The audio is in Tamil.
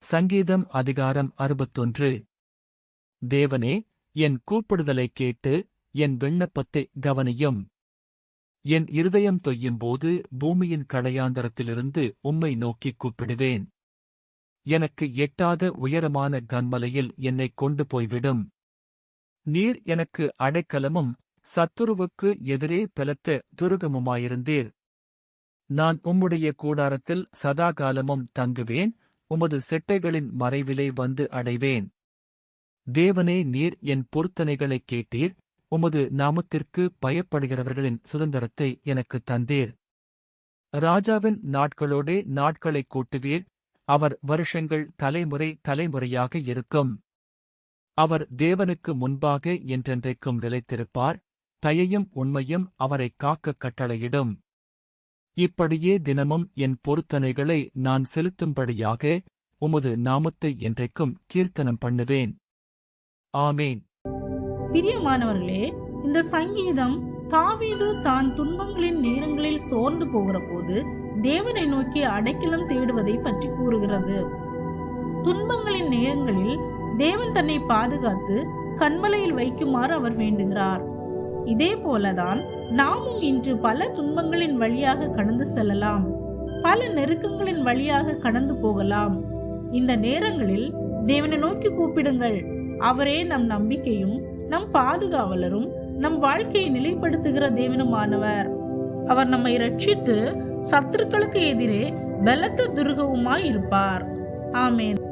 சங்கீதம் அதிகாரம் 61. தேவனே, என் கூப்பிடுதலைக் கேட்டு என் விண்ணப்பத்தை கவனியும். என் இருதயம் தொய்யும்போது பூமியின் கடையாந்தரத்திலிருந்து உம்மை நோக்கிக் கூப்பிடுவேன். எனக்கு எட்டாத உயரமான கன்மலையில் என்னைக் கொண்டு போய்விடும். நீர் எனக்கு அடைக்கலமும் சத்துருவுக்கு எதிரே பலத்த துருகமுமாயிருந்தீர். நான் உம்முடைய கூடாரத்தில் சதாகாலமும் தங்குவேன், உமது செட்டைகளின் மறைவிலே வந்து அடைவேன். தேவனே, நீர் என் பொருத்தனைகளைக் கேட்டீர், உமது நாமத்திற்கு பயப்படுகிறவர்களின் சுதந்திரத்தை எனக்குத் தந்தீர். ராஜாவின் நாட்களோடே நாட்களைக் கூட்டுவீர், அவர் வருஷங்கள் தலைமுறை தலைமுறையாக இருக்கும். அவர் தேவனுக்கு முன்பாக என்றென்றைக்கும் நிலைத்திருப்பார், தயையும் உண்மையும் அவரைக் காக்கக் கட்டளையிடும். இப்படியே தினமும் என் பொருத்தனைகளை நான் செலுத்தும்படியாக உமது நாமத்தை என்றைக்கும் கீர்த்தனம் பண்ணுவேன். ஆமேன். பிரியமானவர்களே, இந்த சங்கீதம் தாவீது தான் துன்பங்களின் நேரங்களில் சோர்ந்து போகிற போது தேவனை நோக்கி அடைக்கலம் தேடுவதை பற்றி கூறுகிறது. துன்பங்களின் நேரங்களில் தேவன் தன்னை பாதுகாத்து கன்மலையில் வைக்குமாறு அவர் வேண்டுகிறார். இதே போலதான் நாமும் இன்று பல துன்பங்களின் வழியாக கடந்து செல்லலாம், பல நெருக்கங்களின் வழியாக கடந்து போகலாம். இந்த நேரங்களில் தேவனை நோக்கி கூப்பிடுங்கள். அவரே நம் நம்பிக்கையும் நம் பாதுகாவலரும் நம் வாழ்க்கையை நிலைப்படுத்துகிற தேவனுமானவர். அவர் நம்மை ரட்சித்து சத்துருக்களுக்கு எதிரே பலத்த துருகவுமாய் இருப்பார். ஆமேன்.